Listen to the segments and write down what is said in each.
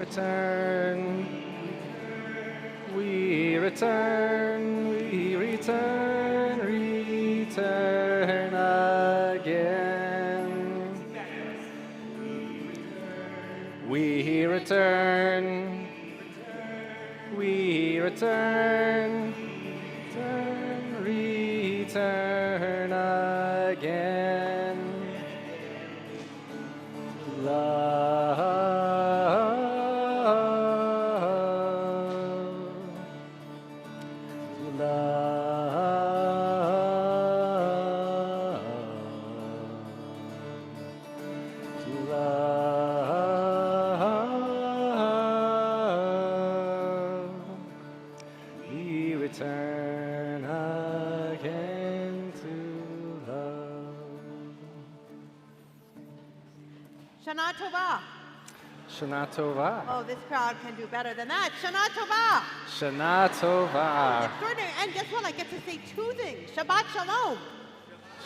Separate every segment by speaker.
Speaker 1: return, we return, we return, return again. We return, we return, return again. We return again to love.
Speaker 2: Shana Tova.
Speaker 1: Shana Tova.
Speaker 2: Oh, this crowd can do better than that. Shana Tova.
Speaker 1: Shana Tova.
Speaker 2: Extraordinary. And guess what? I get to say two things. Shabbat Shalom.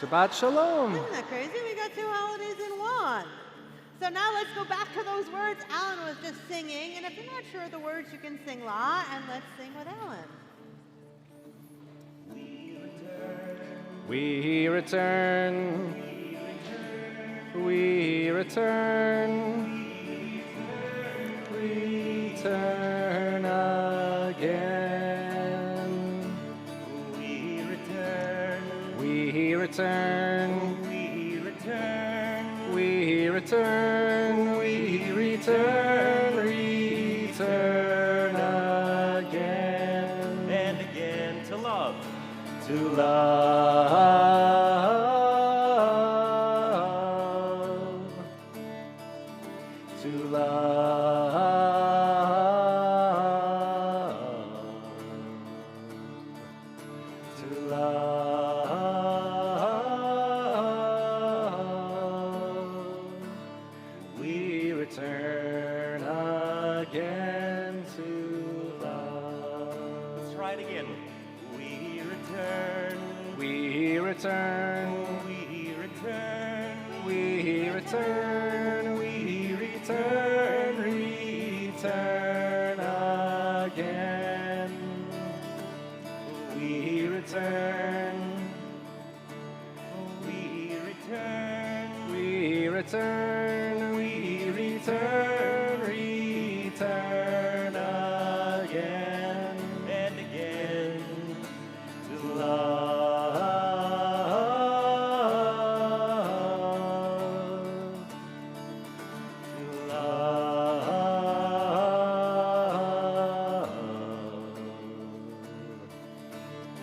Speaker 1: Shabbat Shalom.
Speaker 2: Isn't that crazy? We got two holidays in one. So now let's go back to those words Alan was just singing. And if you're not sure of the words, you can sing La, and let's sing with Alan.
Speaker 1: We return, we return, return again. We return, we return, we return, we return, we return, return again
Speaker 3: and again to love.
Speaker 1: To love, to love, to love. We return again to love.
Speaker 3: Let's try it again. We return,
Speaker 1: We return,
Speaker 3: we return,
Speaker 1: we return, we return, return again. We return,
Speaker 3: we return,
Speaker 1: we return, we return, return again
Speaker 3: and again.
Speaker 1: to love, to love,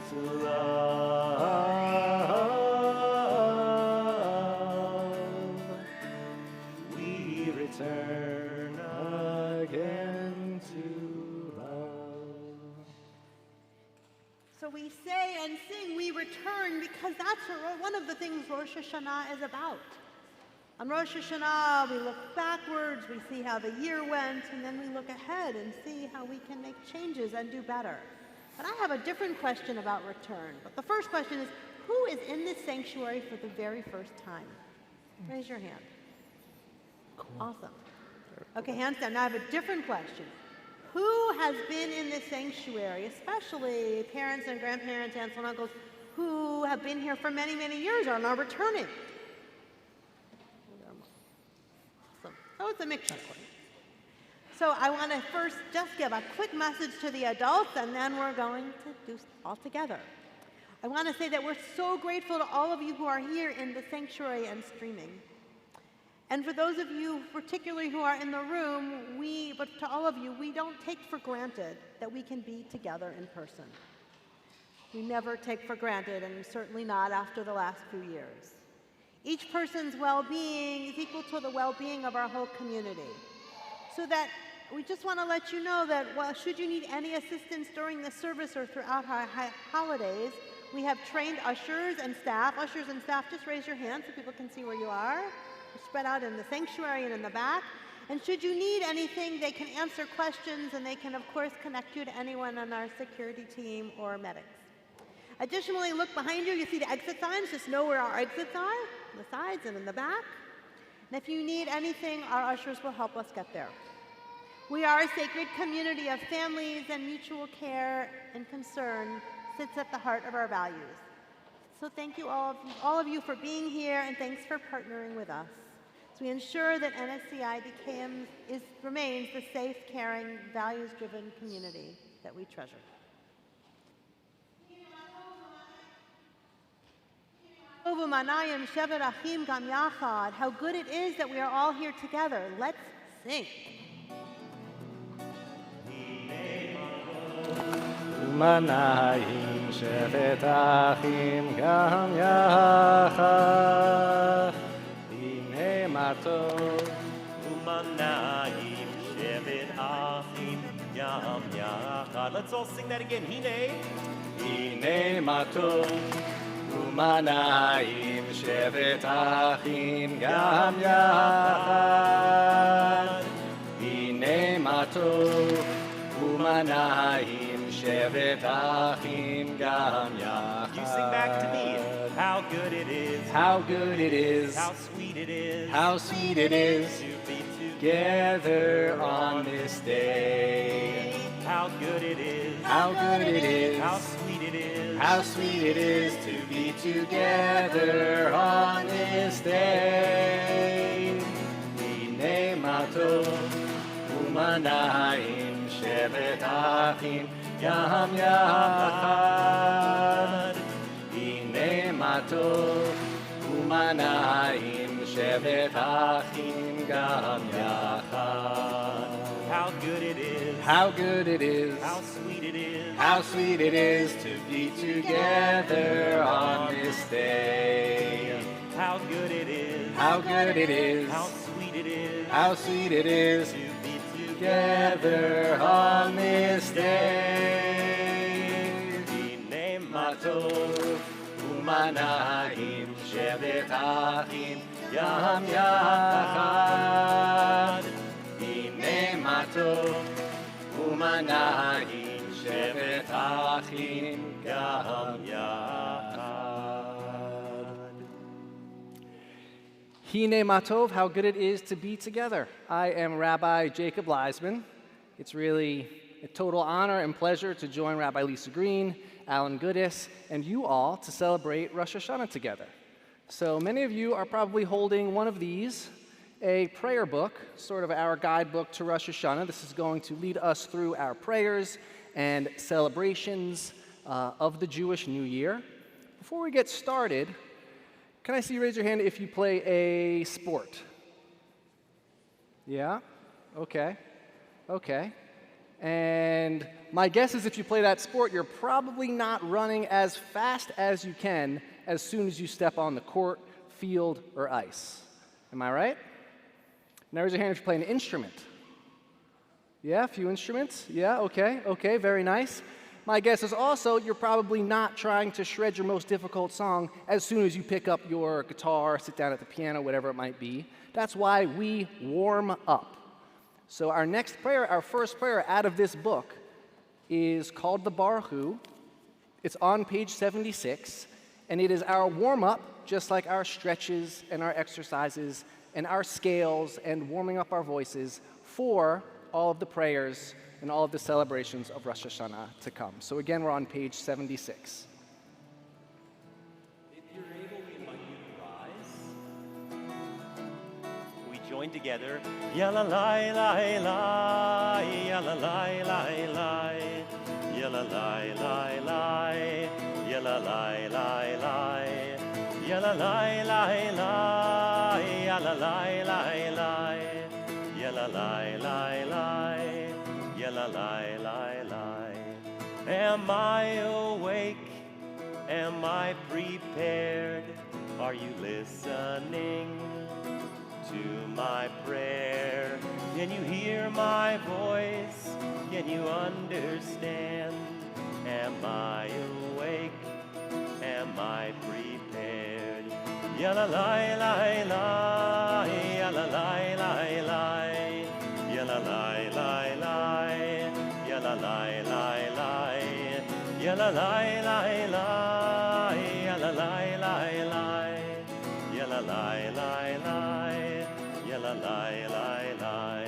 Speaker 1: to love. We return again to love.
Speaker 2: So we say and sing, we return, because that's one of the things Rosh Hashanah is about. On Rosh Hashanah, we look backwards, we see how the year went, and then we look ahead and see how we can make changes and do better. But I have a different question about return. But the first question is, who is in this sanctuary for the very first time? Raise your hand. Awesome. Okay, hands down. Now I have a different question. Who has been in this sanctuary, especially parents and grandparents, aunts and uncles, who have been here for many, many years and are returning? Awesome. So it's a mixture. So I want to first just give a quick message to the adults, and then we're going to do all together. I want to say that we're so grateful to all of you who are here in the sanctuary and streaming. And for those of you particularly who are in the room, but to all of you, we don't take for granted that we can be together in person. We never take for granted, and certainly not after the last few years. Each person's well-being is equal to the well-being of our whole community. So that we just want to let you know that should you need any assistance during the service or throughout our holidays, we have trained ushers and staff. Ushers and staff, just raise your hand so people can see where you are. We're spread out in the sanctuary and in the back. And should you need anything, they can answer questions, and they can, of course, connect you to anyone on our security team or medics. Additionally, look behind you. You see the exit signs. Just know where our exits are, on the sides and in the back. And if you need anything, our ushers will help us get there. We are a sacred community of families, and mutual care and concern sits at the heart of our values. So thank you all of you for being here, and thanks for partnering with us as we ensure that NSCI remains the safe, caring, values-driven community that we treasure. How good it is that we are all here together. Let's sing.
Speaker 1: Umanayim shevet achim gam yachad. Hine ma tov.
Speaker 3: Umanayim shevet achim gam yachad. Let's all sing that again.
Speaker 1: Hine ma tov. Umanayim shevet achim gam yachad. Hine ma tov. Umanayim shevet achim gam yachad.
Speaker 3: You sing back to me. How good it is.
Speaker 1: How good it is.
Speaker 3: How sweet it is.
Speaker 1: How sweet it is.
Speaker 3: To be
Speaker 1: Together on this day.
Speaker 3: How good it is.
Speaker 1: How good it is.
Speaker 3: How sweet it is.
Speaker 1: How sweet it is to be together on this day. Hine ma tov. Umanayim shevet achim gam yachad. Hine ma tov. Umanayim shevet achim gam yachad.
Speaker 3: How good it is.
Speaker 1: How good it is.
Speaker 3: How sweet it is.
Speaker 1: How sweet it is to be together on this day.
Speaker 3: How good it is.
Speaker 1: How good it is.
Speaker 3: How sweet it is.
Speaker 1: How sweet it is
Speaker 3: To be
Speaker 1: together on this day.
Speaker 3: Hine
Speaker 1: Ma tov umanayim shevet achim gam yachad. Hine ma tov umanayim shevet achim gam yachad. Hine ma tov, how good it is to be together. I am Rabbi Jacob Leisman. It's really a total honor and pleasure to join Rabbi Lisa Green, Alan Goodis, and you all to celebrate Rosh Hashanah together. So many of you are probably holding one of these, a prayer book, sort of our guidebook to Rosh Hashanah. This is going to lead us through our prayers and celebrations of the Jewish New Year. Before we get started, can I see you raise your hand if you play a sport? Yeah? Okay. Okay. And my guess is if you play that sport, you're probably not running as fast as you can as soon as you step on the court, field, or ice. Am I right? Now raise your hand if you play an instrument. Yeah, a few instruments? Yeah, okay, okay, very nice. My guess is also you're probably not trying to shred your most difficult song as soon as you pick up your guitar, sit down at the piano, whatever it might be. That's why we warm up. So our next prayer, our first prayer out of this book is called the Baruch Hu. It's on page 76, and it is our warm-up, just like our stretches and our exercises and our scales and warming up our voices for all of the prayers and all of the celebrations of Rosh Hashanah to come. So again, we're on page 76.
Speaker 3: If you're able, we invite you to rise. We join together. Yalla lai lai lai, yalla lai lai lai, yalla lai lai lai, yalla lai lai lai, yalla lai lai lai, yalla lai lai lai, yalla lai lai lai. Yalla lai lai lai. Am I awake? Am I prepared? Are you listening to my prayer? Can you hear my voice? Can you understand? Am I awake? Am I prepared? Yalla lai lai lai, yalla lai lai lai, yalla lai lai lai, yalla lai lai lai, yalla lai lai lai, yalla lai lai lai, yalla lai lai lai, yalla lai lai lai.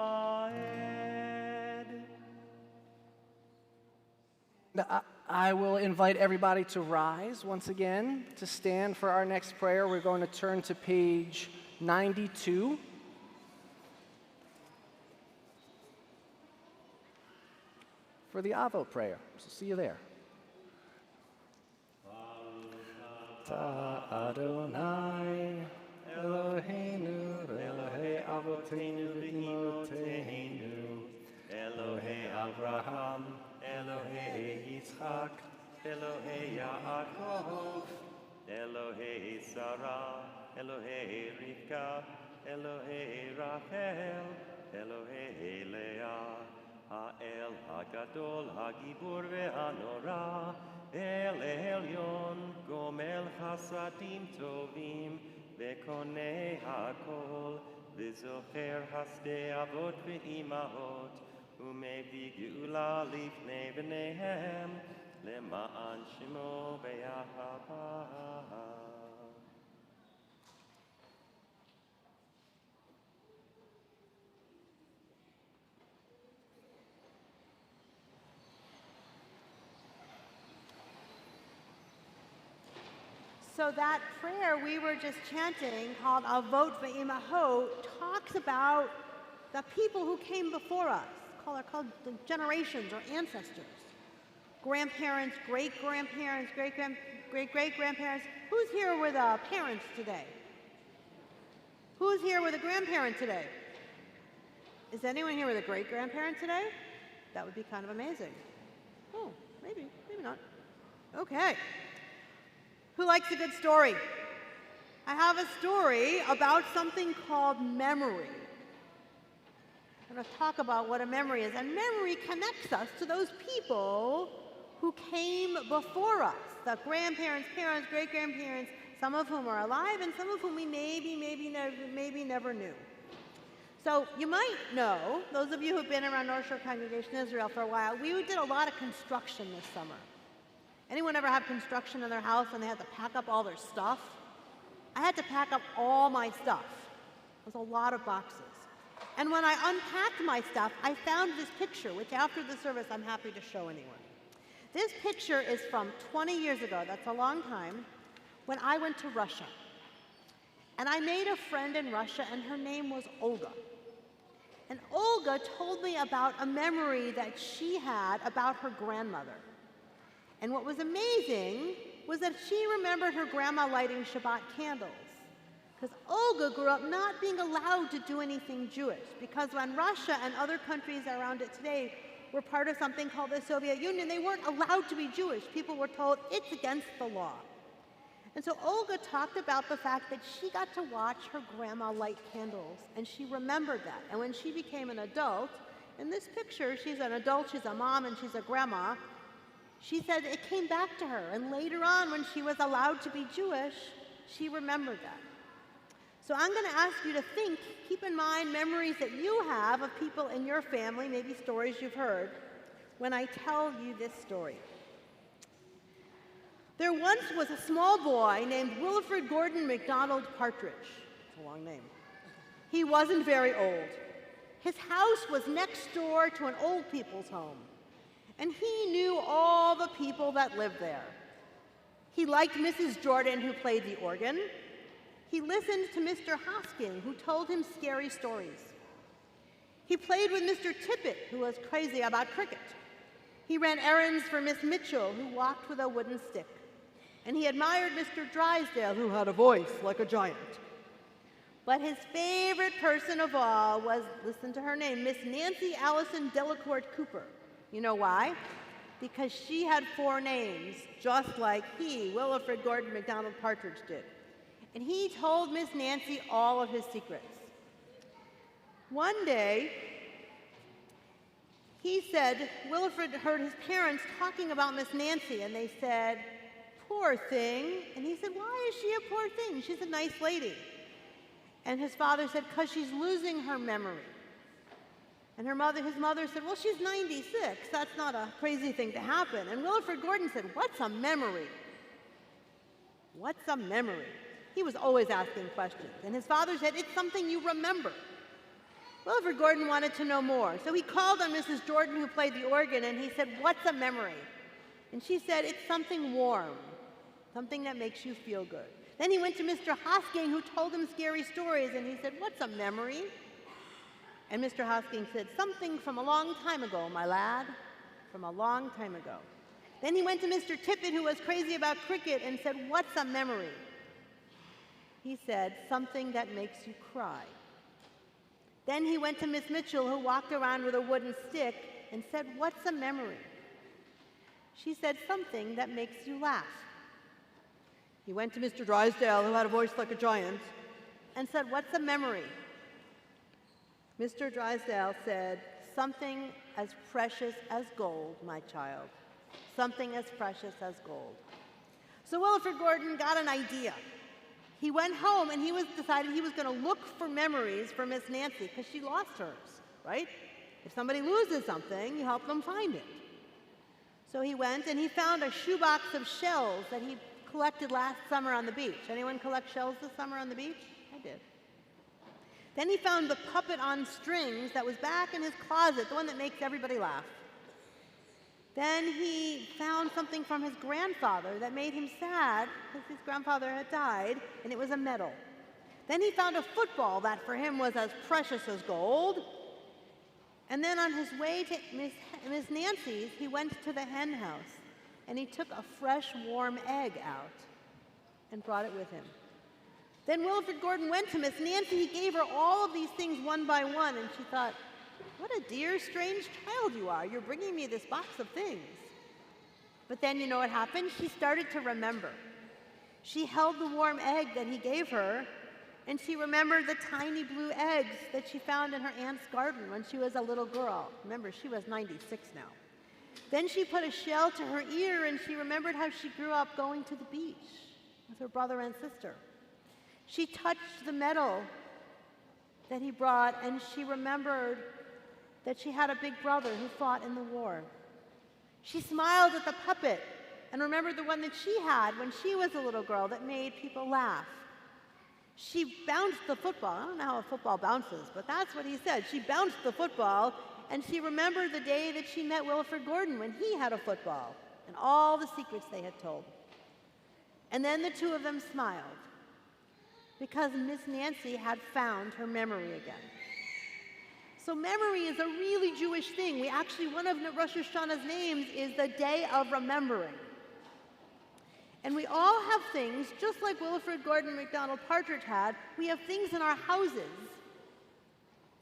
Speaker 1: I will invite everybody to rise once again, to stand for our next prayer. We're going to turn to page 92. For the Avo prayer. So see you there. Adonai Eloheinu Elohei Avoteinu v'Imoteinu Elohei Abraham Elohei Yitzchak Elohei Yaakov Elohei Sarah Elohei Rivka Elohei Rachel Elohei Leah Ha'el HaGadol HaGibur ve'Hanora El Elyon Gomel Chasadim Tovim Vekonei HaKol V'Zocher Hasdei Avot ve'Imahot Umevi Geula Lifnei B'neihem Lema'an Shemo Be'ahava.
Speaker 2: So that prayer we were just chanting, called Avot Ve'imahot, talks about the people who came before us, called the generations or ancestors. Grandparents, great-grandparents, great-great-grandparents. Who's here with parents today? Who's here with a grandparent today? Is anyone here with a great-grandparent today? That would be kind of amazing. Oh, maybe not. Okay. Who likes a good story? I have a story about something called memory. I'm going to talk about what a memory is. And memory connects us to those people who came before us, the grandparents, parents, great-grandparents, some of whom are alive and some of whom we maybe never knew. So you might know, those of you who've been around Rosh Congregation Israel for a while, we did a lot of construction this summer. Anyone ever have construction in their house and they had to pack up all their stuff? I had to pack up all my stuff. It was a lot of boxes. And when I unpacked my stuff, I found this picture, which after the service I'm happy to show anyone. This picture is from 20 years ago, that's a long time, when I went to Russia. And I made a friend in Russia, and her name was Olga. And Olga told me about a memory that she had about her grandmother. And what was amazing was that she remembered her grandma lighting Shabbat candles. Because Olga grew up not being allowed to do anything Jewish. Because when Russia and other countries around it today were part of something called the Soviet Union, they weren't allowed to be Jewish. People were told it's against the law. And so Olga talked about the fact that she got to watch her grandma light candles, and she remembered that. And when she became an adult, in this picture, she's an adult, she's a mom, and she's a grandma. She said it came back to her, and later on, when she was allowed to be Jewish, she remembered that. So I'm going to ask you to think, keep in mind memories that you have of people in your family, maybe stories you've heard, when I tell you this story. There once was a small boy named Wilfred Gordon MacDonald Partridge. It's a long name. He wasn't very old. His house was next door to an old people's home. And he knew all the people that lived there. He liked Mrs. Jordan, who played the organ. He listened to Mr. Hosking, who told him scary stories. He played with Mr. Tippett, who was crazy about cricket. He ran errands for Miss Mitchell, who walked with a wooden stick. And he admired Mr. Drysdale, who had a voice like a giant. But his favorite person of all was, listen to her name, Miss Nancy Allison Delacourt Cooper. You know why? Because she had 4 names, just like he, Wilfred Gordon MacDonald Partridge, did. And he told Miss Nancy all of his secrets. One day, he said, Wilfred heard his parents talking about Miss Nancy, and they said, poor thing. And he said, why is she a poor thing? She's a nice lady. And his father said, because she's losing her memory. And his mother said, well, she's 96. That's not a crazy thing to happen. And Wilfred Gordon said, what's a memory? What's a memory? He was always asking questions. And his father said, it's something you remember. Wilfred Gordon wanted to know more. So he called on Mrs. Jordan, who played the organ, and he said, what's a memory? And she said, it's something warm, something that makes you feel good. Then he went to Mr. Hosking, who told him scary stories, and he said, what's a memory? And Mr. Hosking said, something from a long time ago, my lad, from a long time ago. Then he went to Mr. Tippett, who was crazy about cricket, and said, what's a memory? He said, something that makes you cry. Then he went to Miss Mitchell, who walked around with a wooden stick, and said, what's a memory? She said, something that makes you laugh. He went to Mr. Drysdale, who had a voice like a giant, and said, what's a memory? Mr. Drysdale said, something as precious as gold, my child. Something as precious as gold. So Wilfred Gordon got an idea. He went home and decided he was going to look for memories for Miss Nancy, because she lost hers, right? If somebody loses something, you help them find it. So he went and he found a shoebox of shells that he collected last summer on the beach. Anyone collect shells this summer on the beach? I did. Then he found the puppet on strings that was back in his closet, the one that makes everybody laugh. Then he found something from his grandfather that made him sad because his grandfather had died, and it was a medal. Then he found a football that for him was as precious as gold. And then on his way to Miss Nancy's, he went to the hen house, and he took a fresh, warm egg out and brought it with him. Then Wilfred Gordon went to Miss Nancy. He gave her all of these things one by one, and she thought, what a dear, strange child you are. You're bringing me this box of things. But then you know what happened? She started to remember. She held the warm egg that he gave her, and she remembered the tiny blue eggs that she found in her aunt's garden when she was a little girl. Remember, she was 96 now. Then she put a shell to her ear, and she remembered how she grew up going to the beach with her brother and sister. She touched the medal that he brought, and she remembered that she had a big brother who fought in the war. She smiled at the puppet and remembered the one that she had when she was a little girl that made people laugh. She bounced the football. I don't know how a football bounces, but that's what he said. She bounced the football, and she remembered the day that she met Wilfred Gordon when he had a football and all the secrets they had told. And then the two of them smiled because Miss Nancy had found her memory again. So memory is a really Jewish thing. We actually, one of Rosh Hashanah's names is the Day of Remembering. And we all have things, just like Wilfred Gordon MacDonald Partridge had, we have things in our houses.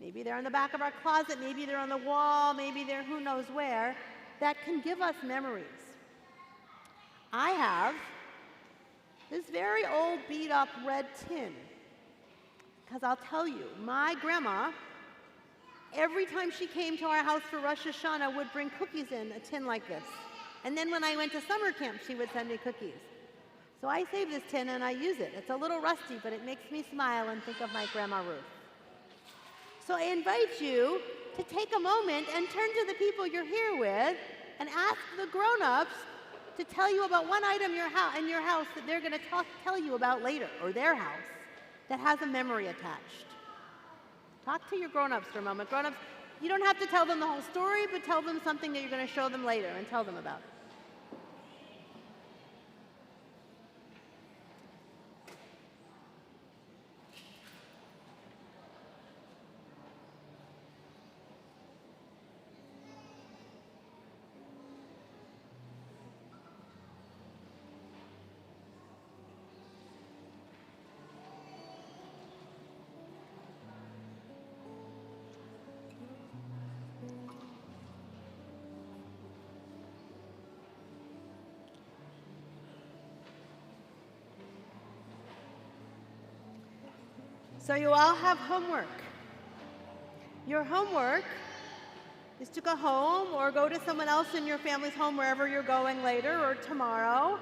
Speaker 2: Maybe they're in the back of our closet, maybe they're on the wall, maybe they're who knows where, that can give us memories. I have this very old beat-up red tin, because I'll tell you, my grandma, every time she came to our house for Rosh Hashanah, would bring cookies in a tin like this. And then when I went to summer camp, she would send me cookies. So I save this tin and I use it. It's a little rusty, but it makes me smile and think of my Grandma Ruth. So I invite you to take a moment and turn to the people you're here with and ask the grown-ups to tell you about one item in your house that they're going to tell you about later, or their house, that has a memory attached. Talk to your grown-ups for a moment. Grown-ups, you don't have to tell them the whole story, but tell them something that you're going to show them later and tell them about. So you all have homework. Your homework is to go home or go to someone else in your family's home, wherever you're going later or tomorrow,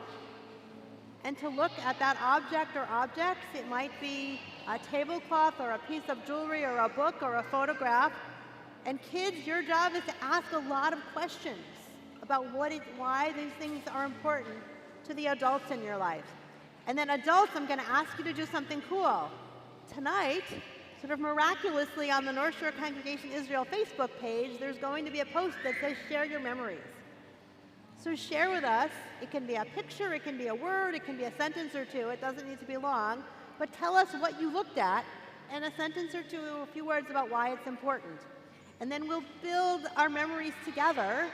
Speaker 2: and to look at that object or objects. It might be a tablecloth or a piece of jewelry or a book or a photograph. And kids, your job is to ask a lot of questions about why these things are important to the adults in your life. And then adults, I'm going to ask you to do something cool. Tonight, sort of miraculously on the North Shore Congregation Israel Facebook page, there's going to be a post that says, share your memories. So share with us. It can be a picture, it can be a word, it can be a sentence or two. It doesn't need to be long. But tell us what you looked at and a sentence or two, a few words about why it's important. And then we'll build our memories together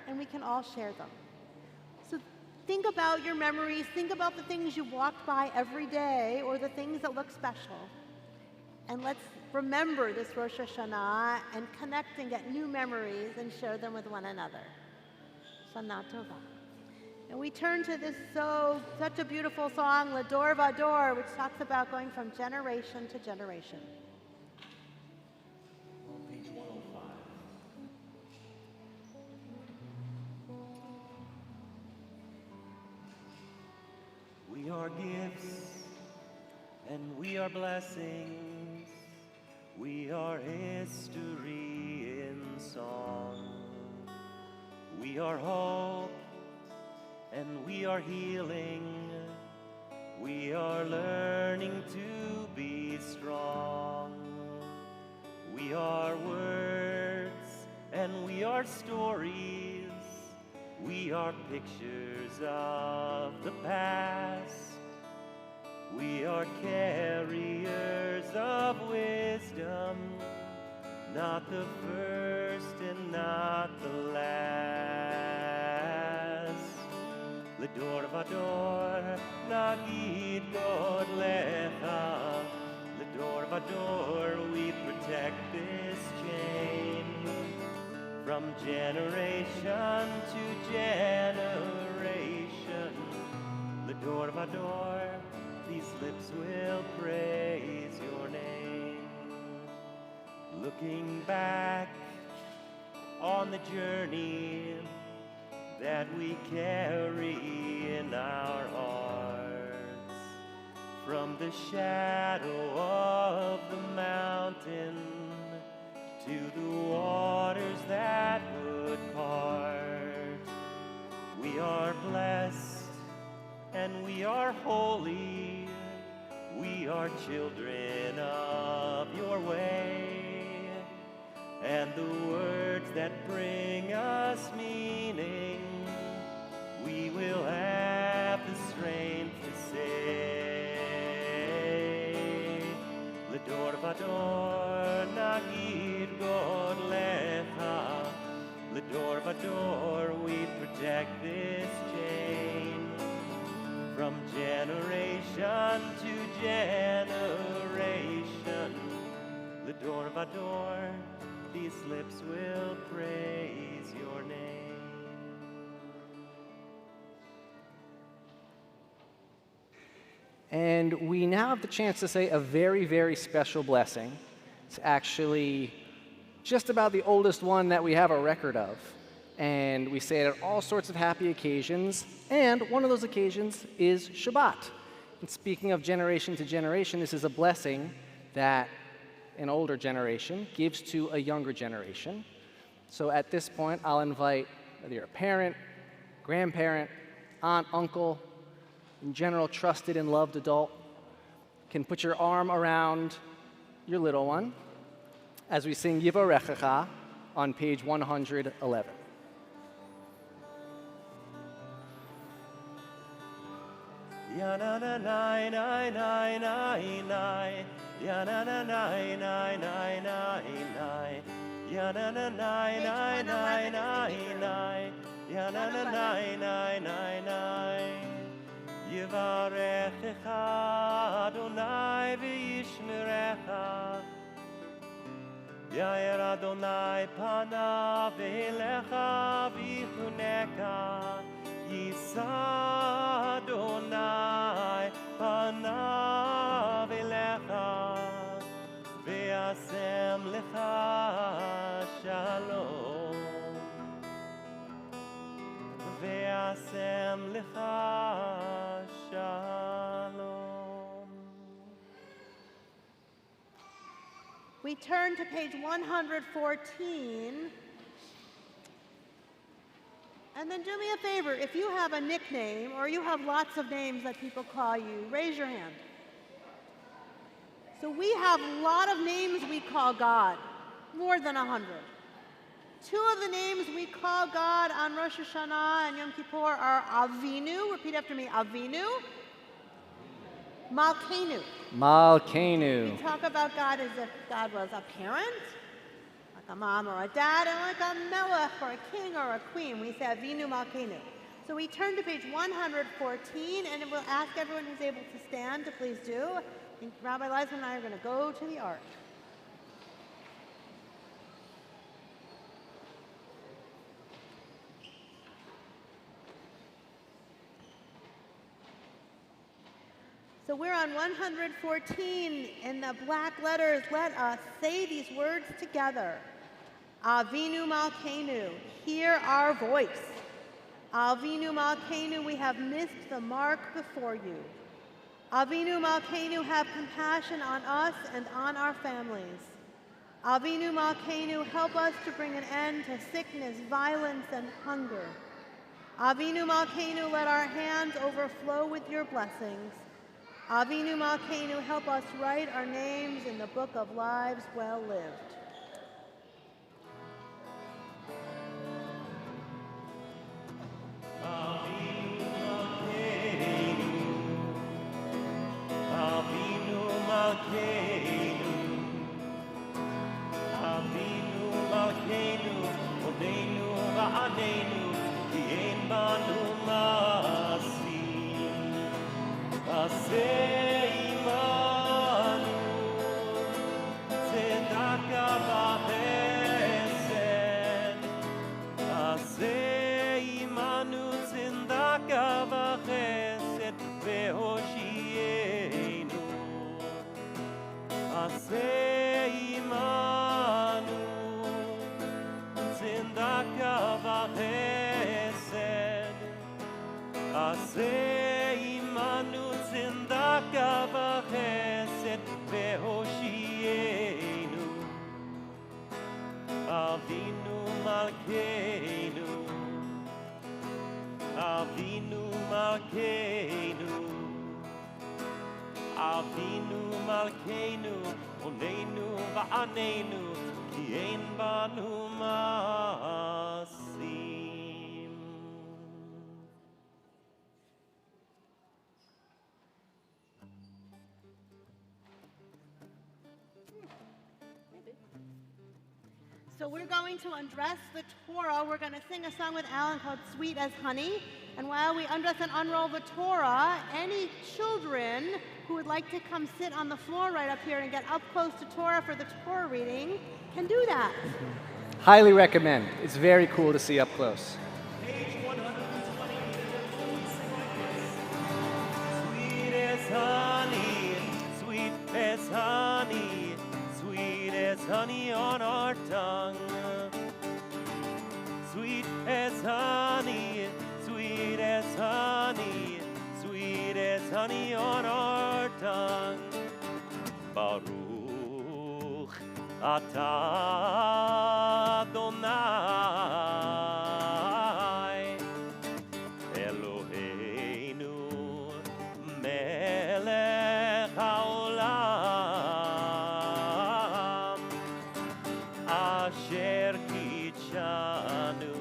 Speaker 2: and we can all share them. So think about your memories. Think about the things you walked by every day or the things that look special. And let's remember this Rosh Hashanah and connect and get new memories and share them with one another. Shana Tova. And we turn to this such a beautiful song, L'Dor Vador, which talks about going from generation to generation.
Speaker 3: Page 105. We are gifts and we are blessings. We are history in song. We are hope and we are healing. We are learning to be strong. We are words and we are stories. We are pictures of the past. We are carriers of wisdom, not the first and not the last. L'Dor Vador, Nagid God Lecha. L'Dor Vador, we protect this chain. From generation to generation, L'Dor Vador, these lips will praise your name. Looking back on the journey that we carry in our hearts, from the shadow of the mountain to the waters that would part. We are blessed and we are holy. We are children of your way. And the words that bring us meaning, we will have the strength to say. L'Dor Vador, Nagid God Lecha. L'Dor Vador, we protect this chain. From generation to generation, L'Dor Vador, these lips will praise your name.
Speaker 1: And we now have the chance to say a very, very special blessing. It's actually just about the oldest one that we have a record of. And we say it at all sorts of happy occasions. And one of those occasions is Shabbat. And speaking of generation to generation, this is a blessing that an older generation gives to a younger generation. So at this point, I'll invite whether you're a parent, grandparent, aunt, uncle, in general, trusted and loved adult, can put your arm around your little one as we sing Yivarechecha on page 111.
Speaker 3: Ya na na na na na na na, ya na na na na na na na, ya na na na na na na na, ya na na na na na na. Yivarechecha Adonai v'yishmerecha, Yair Adonai panav elecha v'yichuneka, Yisa Adonai panav elecha, ve'asem lecha shalom, ve'asem lecha shalom.
Speaker 2: We turn to page 114. And then do me a favor, if you have a nickname or you have lots of names that people call you, raise your hand. So we have a lot of names we call God, more than 100. Two of the names we call God on Rosh Hashanah and Yom Kippur are Avinu. Repeat after me. Avinu. Malkeinu.
Speaker 1: Malkeinu.
Speaker 2: We talk about God as if God was a parent, like a mom or a dad, and like a melech or a king or a queen. We say Avinu Malkeinu. So we turn to page 114, and we'll ask everyone who's able to stand to please do. And Rabbi Liza and I are going to go to the ark. So we're on 114 in the black letters. Let us say these words together. Avinu Malkeinu, hear our voice. Avinu Malkeinu, we have missed the mark before you. Avinu Malkeinu, have compassion on us and on our families. Avinu Malkeinu, help us to bring an end to sickness, violence, and hunger. Avinu Malkeinu, let our hands overflow with your blessings. Avinu Malkeinu, help us write our names in the book of lives well lived.
Speaker 3: Avinu Malkeinu, Avinu Malkeinu, Odeinu va'aneinu, ki ein banu masim. Aseh imanu, tzedaka v'chesed. Aseh imanu, tzedaka v'chesed, ve'hoshienu. Aseh imanu, tzedaka v'chesed. Aseh imanu, tzedaka v'chesed, ve'hoshienu. Avinu Malkeinu, Avinu Malkeinu, Avinu Malkeinu, Oneinu va'aneinu, ki ein banu masim.
Speaker 2: So we're going to undress the Torah. We're going to sing a song with Alan called Sweet as Honey. And while we undress and unroll the Torah, any children who would like to come sit on the floor right up here and get up close to Torah for the Torah reading can do that.
Speaker 1: Highly recommend. It's very cool to see up close.
Speaker 3: Page 120. Sweet as honey, sweet as honey on our tongue. Sweet as honey, sweet as honey, sweet as honey on our tongue. Baruch atah Adonai Eloheinu melech haolam asher kitshanu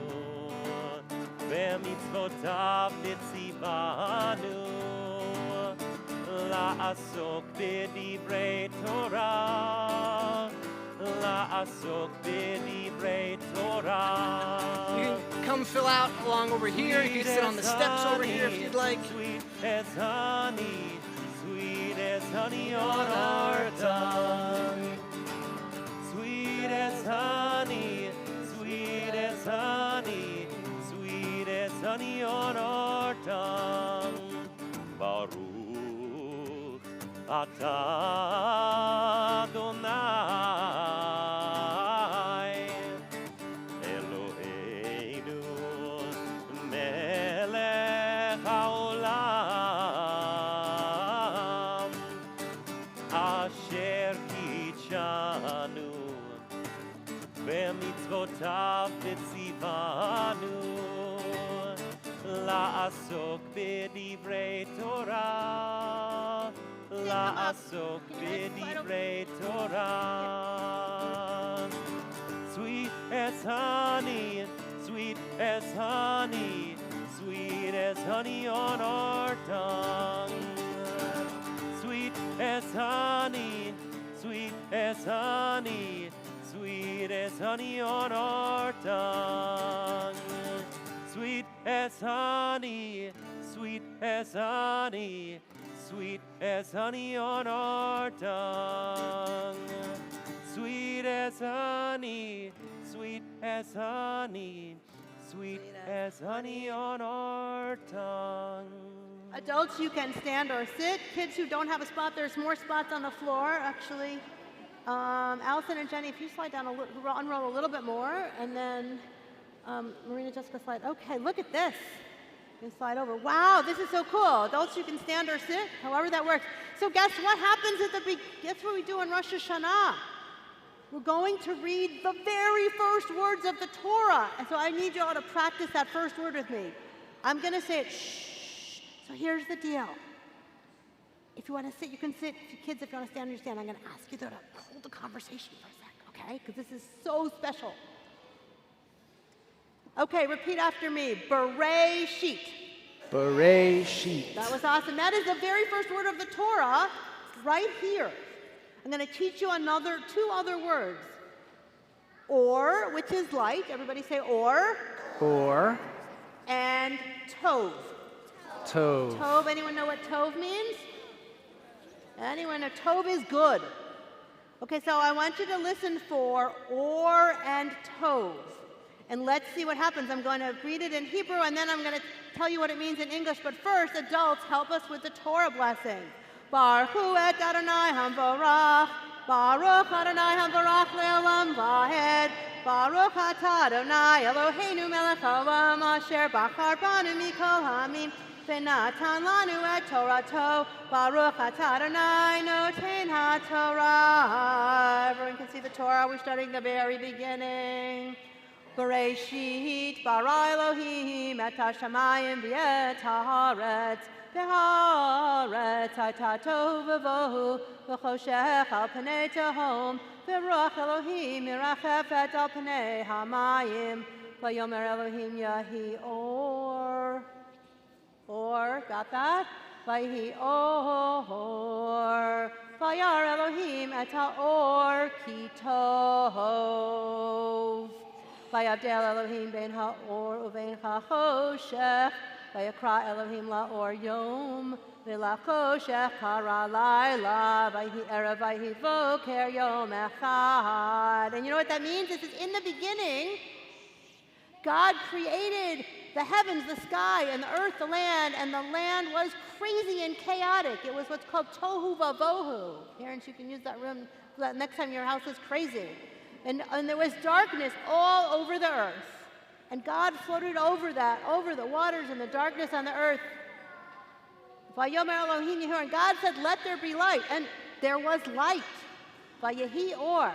Speaker 3: b'mitzvotav nitzivanu la'asok b'divrei Torah la'asok b'divrei Torah.
Speaker 1: You can come fill out along over here. You can sit on the steps over here if you'd like.
Speaker 3: Sweet as honey on our tongue. Sweet as honey, sweet as honey, sweet as honey on our tongue. Baruch atah Adonai Eloheinu melech haolam asher kitshanu b'mitzvotav nitzivanu la'asok b'divrei Torah la'asok b'divrei Torah. sweet as honey, sweet as honey, sweet as honey on our tongue. Sweet as honey, sweet as honey, sweet as honey on our tongue. Sweet as honey, sweet as honey, sweet as honey on our tongue. Sweet as honey, sweet as honey, sweet as honey on our tongue.
Speaker 2: Adults, you can stand or sit. Kids who don't have a spot, there's more spots on the floor, actually. Allison and Jenny, if you slide down, unroll a little bit more, and then Marina, Jessica, slide. Okay, look at this. You can slide over. Wow, this is so cool. Adults, you can stand or sit, however that works. So guess what happens at the beginning? Guess what we do in Rosh Hashanah? We're going to read the very first words of the Torah. And so I need you all to practice that first word with me. I'm going to say it, shh. So here's the deal. If you want to sit, you can sit. Kids, if you want to stand, you stand. I'm going to ask you to hold the conversation for a sec, okay? Because this is so special. Okay, repeat after me. Bereshit.
Speaker 1: Bereshit.
Speaker 2: That was awesome. That is the very first word of the Torah right here. I'm going to teach you two other words. Or, which is light. Everybody say or.
Speaker 1: Or.
Speaker 2: And tov.
Speaker 1: Tov.
Speaker 2: Tov, anyone know what tov means? Anyone know? Tov is good. Okay, so I want you to listen for or and tov. And let's see what happens. I'm going to read it in Hebrew, and then I'm going to tell you what it means in English. But first, adults, help us with the Torah blessing. Baruch hu et Adonai hamvarach, Baruch Adonai hamvarach le'olam va'ed, Baruch atah Adonai Eloheinu melech haolam asher bachar banu mikol hamim, v'natan lanu et Torato, Baruch atah Adonai noten haTorah. Everyone can see the Torah. We're starting the very beginning. Bereshit bara Elohim et hashamayim v'et haaretz, v'haaretz hayta tohu v'vohu, v'choshech al pnei tehom, v'ruach Elohim mirachefet al pnei hamayim, v'yomer Elohim yahi or. Or, got that? Vayhi or. Vayar Elohim et ha'or ki tov. Vayabdel Elohim ben ha'or uvein ha'choshech, vayakra Elohim la'or yom, v'lachoshech kara layla, vayhi erev vayhi voker yom echad. And you know what that means? This is in the beginning. God created the heavens, the sky, and the earth, the land was crazy and chaotic. It was what's called tohu vavohu. Parents, you can use that room next time your house is crazy. And there was darkness all over the earth. And God floated over that, over the waters and the darkness on the earth. Vayomer Elohim Yehor. And God said, let there be light. And there was light. Vayehi or.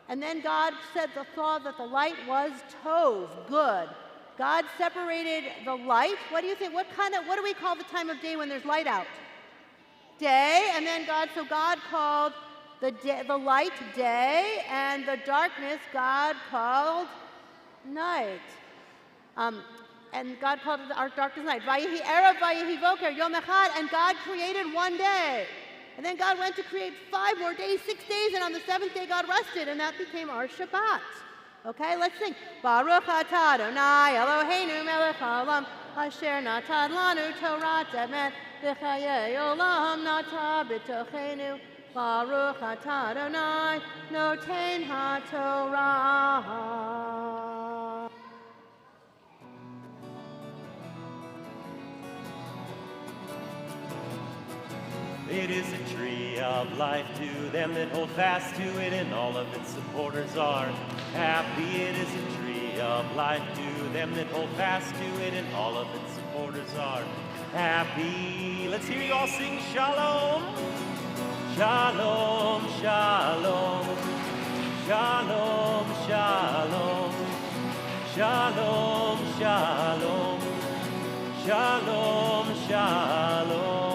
Speaker 2: And then God said saw that the light was tov, good. God separated the light. What do you think? What do we call the time of day when there's light out? Day. And then God called the light day, and the darkness God called night. And God called our darkness night. Vayehi erev, vayehi voker, yom echad. And God created one day. And then God went to create 5 more days, 6 days, and on the 7th day God rested, and that became our Shabbat. Okay, let's sing. Baruch atah Adonai Eloheinu melech haolam, asher natan lanu Torah emet, v'chayei olam nata b'tochenu. Baruch atah Adonai noten haTorah.
Speaker 3: It is a tree of life to them that hold fast to it, and all of its supporters are happy. It is a tree of life to them that hold fast to it, and all of its supporters are happy. Let's hear you all sing Shalom. Shalom, shalom, shalom, shalom, shalom, shalom, shalom, shalom.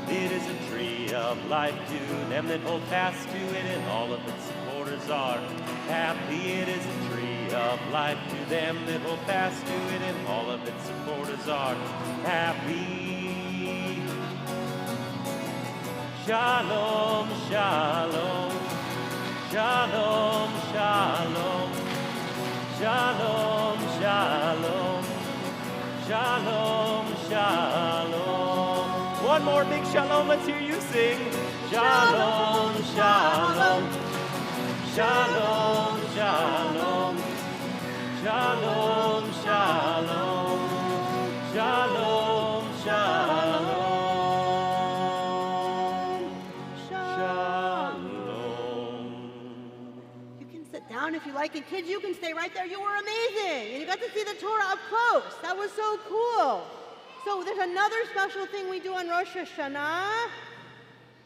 Speaker 3: It is a tree of life to them that hold fast to it, and all of its supporters supporters are. Happy it is the tree of life to them that hold fast to it, and all of its supporters are happy. Shalom, shalom, shalom, shalom, shalom, shalom, shalom, shalom. One more big shalom, let's hear you sing. Shalom, shalom, shalom, shalom, shalom, shalom, shalom, shalom.
Speaker 2: If you like it, kids, you can stay right there. You were amazing. And you got to see the Torah up close. That was so cool. So there's another special thing we do on Rosh Hashanah.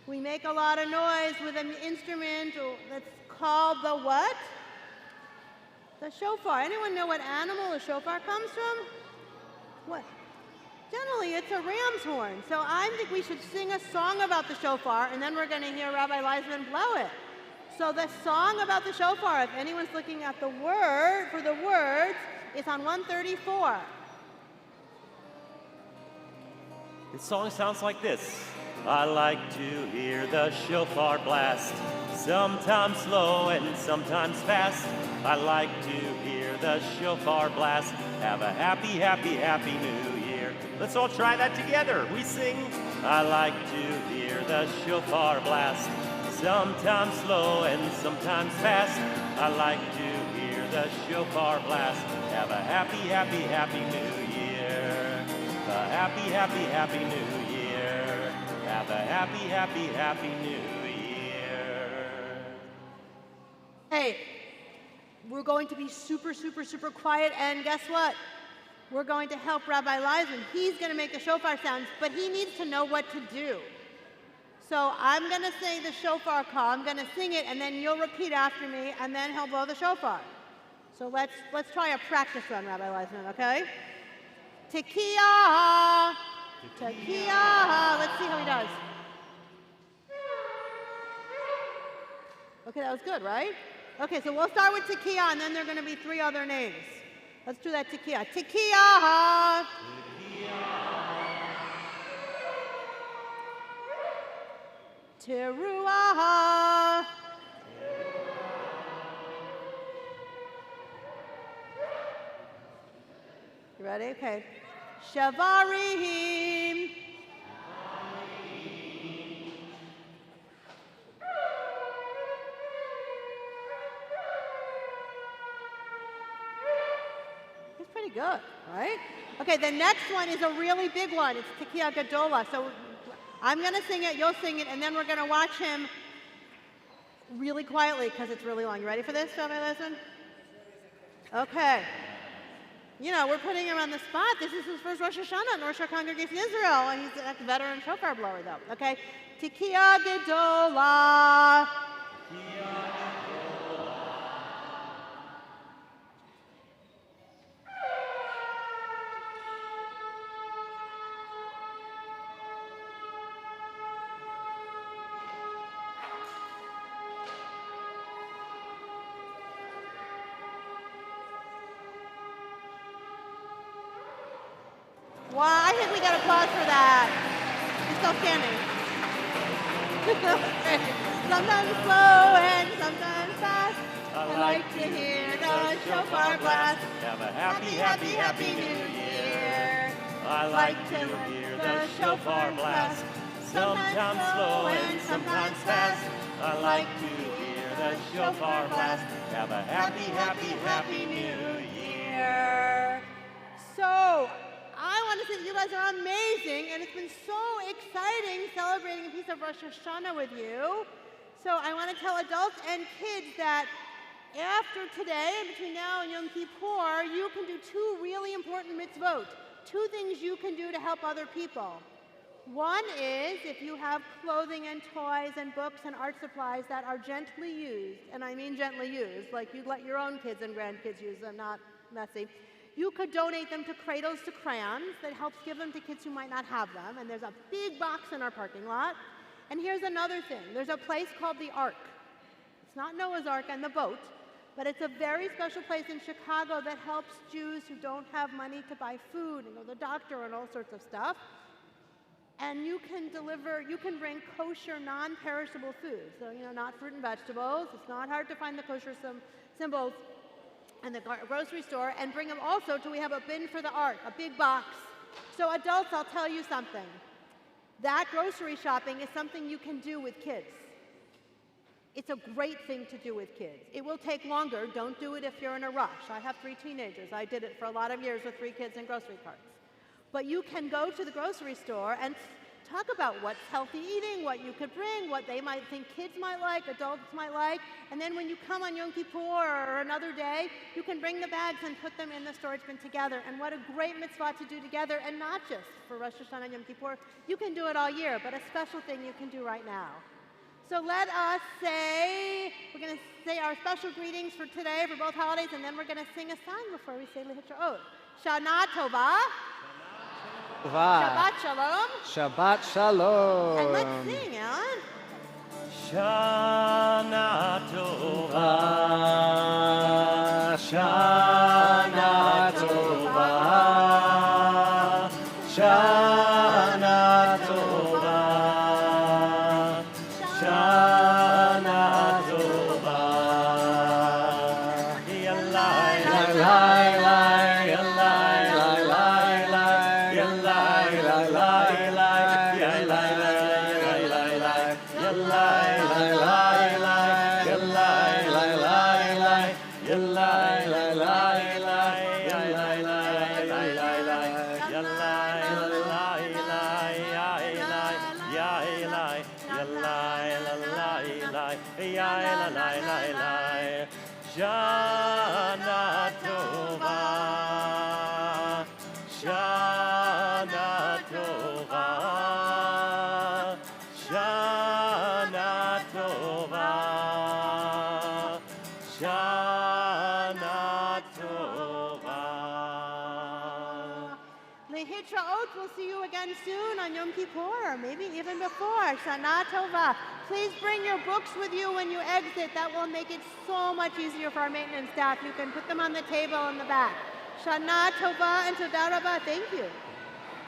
Speaker 2: We make a lot of noise with an instrument that's called the what? The shofar. Anyone know what animal a shofar comes from? What? Generally, it's a ram's horn. So I think we should sing a song about the shofar, and then we're going to hear Rabbi Leisman blow it. So the song about the shofar, if anyone's looking at the word, for the words, it's on 134.
Speaker 3: The song sounds like this. I like to hear the shofar blast, sometimes slow and sometimes fast. I like to hear the shofar blast. Have a happy, happy, happy new year. Let's all try that together. We sing, I like to hear the shofar blast, sometimes slow and sometimes fast. I like to hear the shofar blast. Have a happy, happy, happy new year. A happy, happy, happy new year. Have a happy, happy, happy new year.
Speaker 2: Hey, we're going to be super, super, super quiet, and guess what? We're going to help Rabbi Leisman. He's going to make the shofar sounds, but he needs to know what to do. So I'm going to say the shofar call. I'm going to sing it, and then you'll repeat after me, and then he'll blow the shofar. So let's try a practice run, Rabbi Leisman, okay? Tekiah, tekiah. Let's see how he does. Okay, that was good, right? Okay, so we'll start with tekiah, and then there are going to be three other names. Let's do that tekiah. Tekiah. Teruah. You ready? Okay. Shavarim. It's pretty good, right? Okay, the next one is a really big one. It's Tekiah Gadola. So I'm going to sing it, you'll sing it, and then we're going to watch him really quietly because it's really long. You ready for this, Rabbi Leisman? Okay. You know, we're putting him on the spot. This is his first Rosh Hashanah in Rosh Congregation Israel, and he's a veteran shofar blower, though. Okay? Tekiah Gedolah. Wow, I think we got applause for that. He's still standing. Sometimes slow and sometimes fast. I like to hear the shofar blast.
Speaker 3: Have a happy, happy, happy new year. I like to hear the shofar blast, sometimes slow and sometimes fast. I like to hear the shofar blast. Have a happy, happy, happy new year.
Speaker 2: So, I want to say that you guys are amazing, and it's been so exciting celebrating a piece of Rosh Hashanah with you. So I want to tell adults and kids that after today, and between now and Yom Kippur, you can do two really important mitzvot, two things you can do to help other people. One is if you have clothing and toys and books and art supplies that are gently used, and I mean gently used, like you'd let your own kids and grandkids use them, not messy. You could donate them to Cradles to Crayons that helps give them to kids who might not have them. And there's a big box in our parking lot. And here's another thing. There's a place called the Ark. It's not Noah's Ark and the boat, but it's a very special place in Chicago that helps Jews who don't have money to buy food and go to the doctor and all sorts of stuff. And you can bring kosher, non-perishable food. So, not fruit and vegetables. It's not hard to find the kosher symbols in the grocery store, and bring them also till we have a bin for the ark, a big box. So adults, I'll tell you something. That grocery shopping is something you can do with kids. It's a great thing to do with kids. It will take longer. Don't do it if you're in a rush. I have 3 teenagers. I did it for a lot of years with 3 kids and grocery carts. But you can go to the grocery store and talk about what's healthy eating, what you could bring, what they might think kids might like, adults might like. And then when you come on Yom Kippur or another day, you can bring the bags and put them in the storage bin together. And what a great mitzvah to do together, and not just for Rosh Hashanah and Yom Kippur. You can do it all year, but a special thing you can do right now. So let us we're going to say our special greetings for today, for both holidays, and then we're going to sing a song before we say Lehitraot. Shana Tova. Shabbat Shalom.
Speaker 1: Shabbat Shalom.
Speaker 2: And let's sing, Alan.
Speaker 3: Shana Tova.
Speaker 1: Shana Tova. Shana Tova. Shana Tova.
Speaker 3: Yalai,
Speaker 1: Yalai,
Speaker 3: Shana Tova, Shana Tova, Shana Tova, Shana Tova.
Speaker 2: Lehitraot, we'll see you again soon on Yom Kippur, or maybe even before. Shana Tova. Please bring your books with you when you exit. That will make it so much easier for our maintenance staff. You can put them on the table in the back. Shana Tova and Toda Rabba. Thank you.